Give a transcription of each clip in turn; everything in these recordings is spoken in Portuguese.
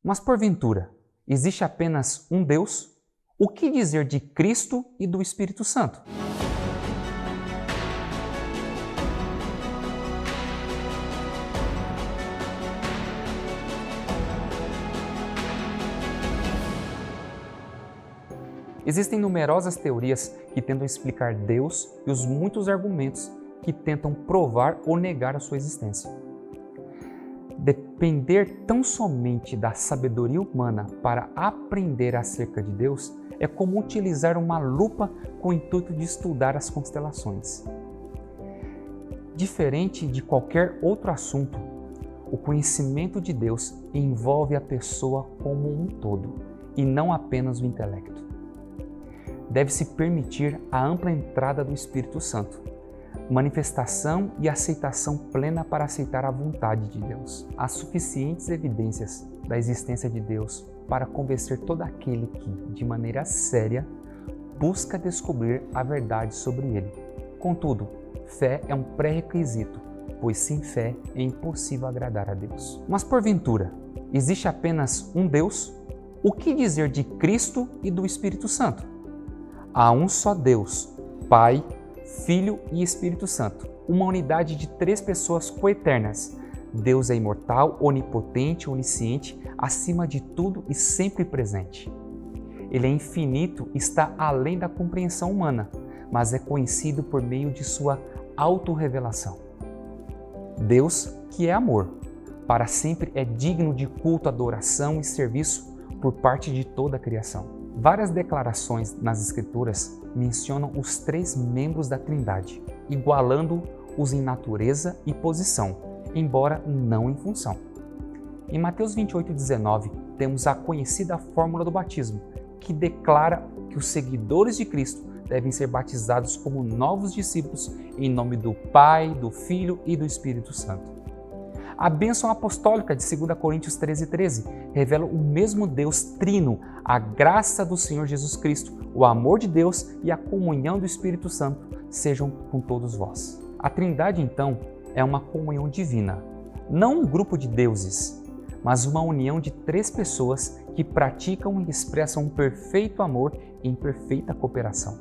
Mas porventura, existe apenas um Deus? O que dizer de Cristo e do Espírito Santo? Existem numerosas teorias que tentam explicar Deus e os muitos argumentos que tentam provar ou negar a sua existência. Depender tão somente da sabedoria humana para aprender acerca de Deus é como utilizar uma lupa com o intuito de estudar as constelações. Diferente de qualquer outro assunto, o conhecimento de Deus envolve a pessoa como um todo e não apenas o intelecto. Deve-se permitir a ampla entrada do Espírito Santo, manifestação e aceitação plena para aceitar a vontade de Deus. Há suficientes evidências da existência de Deus para convencer todo aquele que, de maneira séria, busca descobrir a verdade sobre ele. Contudo, fé é um pré-requisito, pois sem fé é impossível agradar a Deus. Mas porventura, existe apenas um Deus? O que dizer de Cristo e do Espírito Santo? Há um só Deus, Pai, Filho e Espírito Santo, uma unidade de três pessoas coeternas. Deus é imortal, onipotente, onisciente, acima de tudo e sempre presente. Ele é infinito e está além da compreensão humana, mas é conhecido por meio de sua autorrevelação. Deus, que é amor, para sempre é digno de culto, adoração e serviço por parte de toda a criação. Várias declarações nas Escrituras mencionam os três membros da Trindade, igualando-os em natureza e posição, embora não em função. Em Mateus 28,19, temos a conhecida fórmula do batismo, que declara que os seguidores de Cristo devem ser batizados como novos discípulos em nome do Pai, do Filho e do Espírito Santo. A bênção apostólica de 2 Coríntios 13,13 revela o mesmo Deus trino, a graça do Senhor Jesus Cristo, o amor de Deus e a comunhão do Espírito Santo sejam com todos vós. A Trindade, então, é uma comunhão divina, não um grupo de deuses, mas uma união de três pessoas que praticam e expressam um perfeito amor em perfeita cooperação.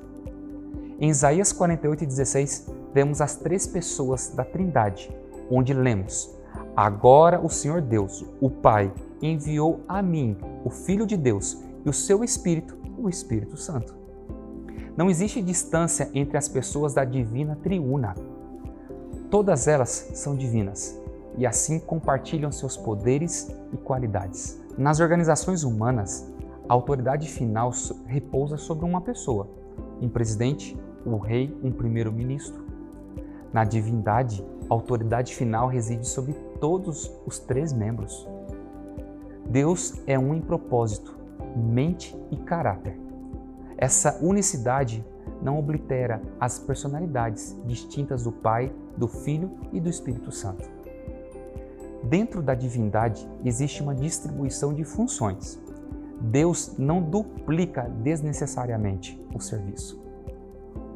Em Isaías 48,16, vemos as três pessoas da Trindade, onde lemos: Agora o Senhor Deus, o Pai, enviou a mim, o Filho de Deus, e o seu Espírito, o Espírito Santo. Não existe distância entre as pessoas da divina triuna. Todas elas são divinas e assim compartilham seus poderes e qualidades. Nas organizações humanas, a autoridade final repousa sobre uma pessoa, um presidente, o rei, um primeiro-ministro. Na divindade, a autoridade final reside sobre todos os três membros. Deus é um em propósito, mente e caráter. Essa unicidade não oblitera as personalidades distintas do Pai, do Filho e do Espírito Santo. Dentro da divindade existe uma distribuição de funções. Deus não duplica desnecessariamente o serviço.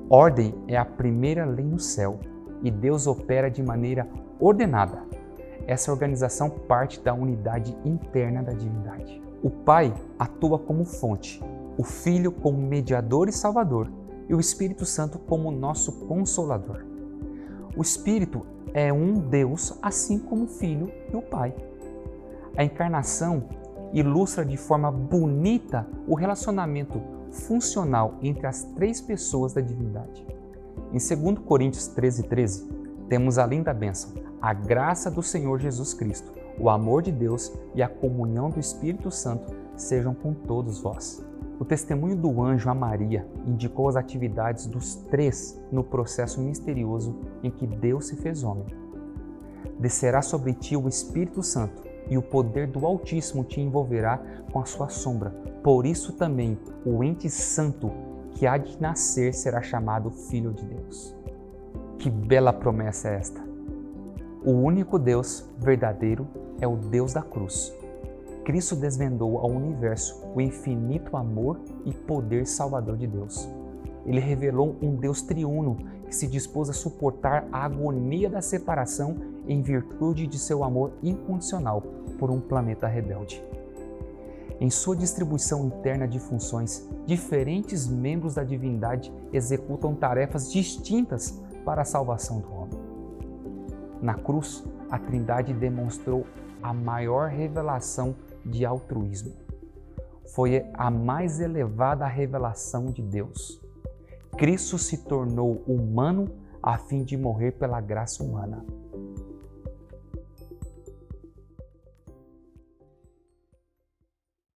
Ordem é a primeira lei no céu e Deus opera de maneira ordenada. Essa organização parte da unidade interna da divindade. O Pai atua como fonte, o Filho como mediador e salvador e o Espírito Santo como nosso consolador. O Espírito é um Deus, assim como o Filho e o Pai. A encarnação ilustra de forma bonita o relacionamento funcional entre as três pessoas da divindade. Em 2 Coríntios 13,13, temos além da bênção, a graça do Senhor Jesus Cristo, o amor de Deus e a comunhão do Espírito Santo sejam com todos vós. O testemunho do anjo a Maria indicou as atividades dos três no processo misterioso em que Deus se fez homem. Descerá sobre ti o Espírito Santo e o poder do Altíssimo te envolverá com a sua sombra. Por isso também o ente santo que há de nascer será chamado Filho de Deus. Que bela promessa é esta! O único Deus verdadeiro é o Deus da cruz. Cristo desvendou ao universo o infinito amor e poder salvador de Deus. Ele revelou um Deus triuno que se dispôs a suportar a agonia da separação em virtude de seu amor incondicional por um planeta rebelde. Em sua distribuição interna de funções, diferentes membros da divindade executam tarefas distintas para a salvação do homem. Na cruz, a Trindade demonstrou a maior revelação de altruísmo. Foi a mais elevada revelação de Deus. Cristo se tornou humano a fim de morrer pela graça humana.